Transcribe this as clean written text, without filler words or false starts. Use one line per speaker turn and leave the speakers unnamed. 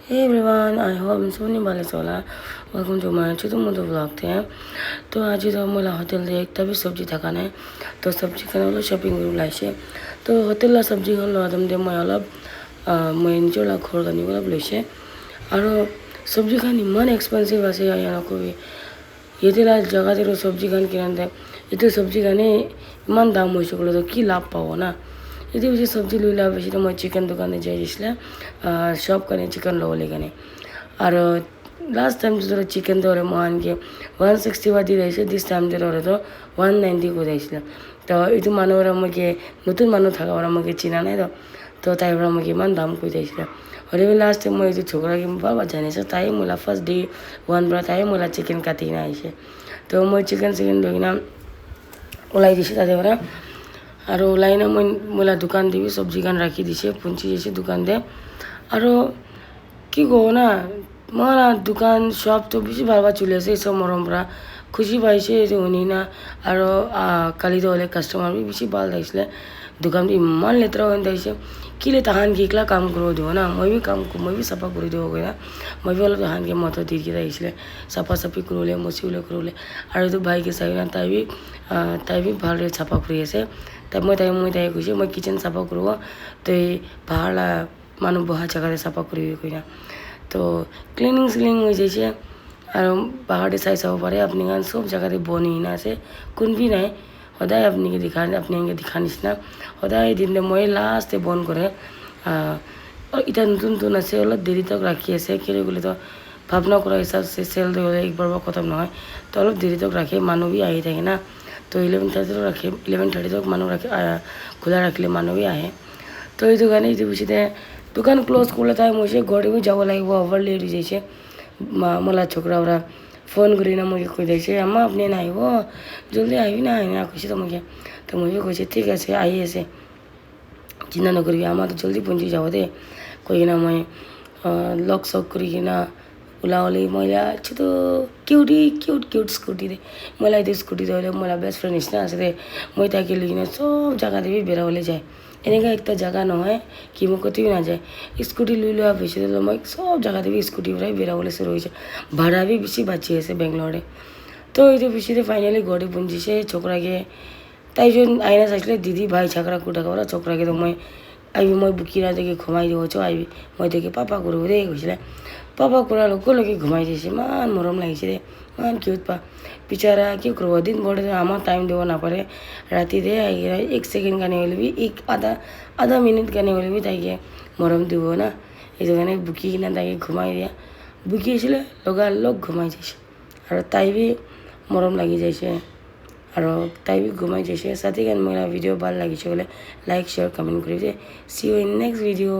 Hey everyone, I hope I'm Sony Balasola. Welcome to my छोटो मोटो vlog थे तो आज तो मोला होटल दे एक तभी सब्जी था खाने तो सब्जी खाने वाला शॉपिंग करूँ लाइसे तो होटल ला सब्जी खाने लो आदम दे मैं अलग मैं इंजो ला खोर करने वाला बोले और सब्जी खाने मन एक्सपेंसिव ऐसे आया ना कोई ये तेरा जगह तेरे सब्जी खाने के अंदर ये तो सब्जी खाने मन दाम हो चुका तो की लाभ पाओ ना यदि उसे सब्जी लुला बेची तो मैं चिकन दुकान जाए इसलिए शॉप करने चिकन लो लेकर और लास्ट टाइम जो थोड़ा चिकन तो रहे मान के 160 वादी रही से दिस टाइम जो रहे तो 190 को रही इसलिए तो ये मानो वाला मुझे नतून मानो था वाला मुझे चिना नहीं तो ताई वाला मुझे मन दाम को रही इसलिए और ये लास्ट टाइम मुझे छोकरा के बाबा जाने से ताई मुला फर्स्ट डे वन बरा ताई मुला चिकन काटी ना इसे तो मैं चिकन लोगी ना उलाई दिसे ताते वाला और लाइन मैं मोला दुकान देवी सब्जी कान राखी दिसे पुंची जैसे दुकान दे और कि कहो ना मोला दुकान शॉप तो बेसि बार चले से सब मरम परा खुशी पाइसे होनी ना और काली तो वाले कस्टमर भी बेसि बाल दाइसले दुकान भी इमान लेतरा होने दाइसे किले तहान के एकला काम करो दो ना मैं भी सफा कर दो ना मैं भी वाला तहान के मत दी के दाइसले सफा सफी करोले मसिले करोले और तो भाई के साइड ना ताई भी भाल सफा करी से तब मैं ताई कैसे मैं किचन सफा करूँ तो ये पहाड़ मानो बहुत जगह सफा करी कोई ना तो क्लिनिंग हो जाए और पहाड़ साइज सब पारे अपनी गान सब जगह बनी ना से कौन भी नहीं सदाय अपनी के दिखा निचना सदाय दिन मैं लास्ट बन करे और इतना नतून আছে अलग देरी तक राखी আছে কেলে গ'লে তো ভাবনা কৰা হিচাপ চেল দিলে একবাৰ খতম নহয় তো অলপ দেৰি তক ৰাখে মানুহ भी আহি থাকে না तो 11:30 तक रखे 11:30 तक मानो रखे खुला रखले मानो भी आए तो ये दुकान ये पिछले दुकान क्लोज कर लेता है मुझे घर भी जाओ लगे वो ओवर लेट जैसे मला छोकरा वाला फोन करी ना मुझे कोई जैसे अम्मा अपने ना वो जल्दी आई ना आई ना कुछ तो मुझे कुछ ठीक है आइए से चिंता न करिए अम्मा तो जल्दी पहुँची जाओ दे कोई ना मैं लॉक सॉक करी ना उलावली मैला तो क्यूट स्कूटी दे मला ये स्कूटी दे मला बेस्ट फ्रेंड निश्चित आसे दे मैं ताकि लिखना सब जगह दे भी बेरावले जाए এনেকা একটা জায়গা নহয় কি মোক কতই না যায় স্কুটি লৈ লোৱা বেছি দিলে মই সব জায়গাতে भी স্কুটি পৰাই বেৰাবলৈ শুরু হয়েছে ভাড়া भी বেশি বাঁচি আছে বেঙ্গলোরে তো এই পিছিয়ে ফাইনালি ঘরে পৌঁছিছে ছোকরাকে তাই জন্য আইনা চাইছিলে দিদি ভাই ছাকরা কুটা করা ছোকরাকে তো মই আইবি মই বুকিরা দেখে ঘুমাই দিব চ আইবি মই দেখে পাপা করব রে কৈছিলে পাপা করার লগে ঘুমাই দিয়েছে মান মরম লাগিছে রে মান কিউট পা बेचारा क्यों करो दिन भर आम टाइम देव ना पारे राति दे एक सेकेंड गाने वाले भी एक आधा मिनट गाने वाले भी ताकि मरम দিব ना ये बुकी किना ताकि घुमाई दिया बुकी लगा लग घुमाई जाइए और ताई भी मरम लगी जाइए और ताई भी घुमाई जाइए साथ ही मेरा वीडियो भल लगे लाइक शेयर कमेंट कर सी यू इन नेक्स्ट वीडियो।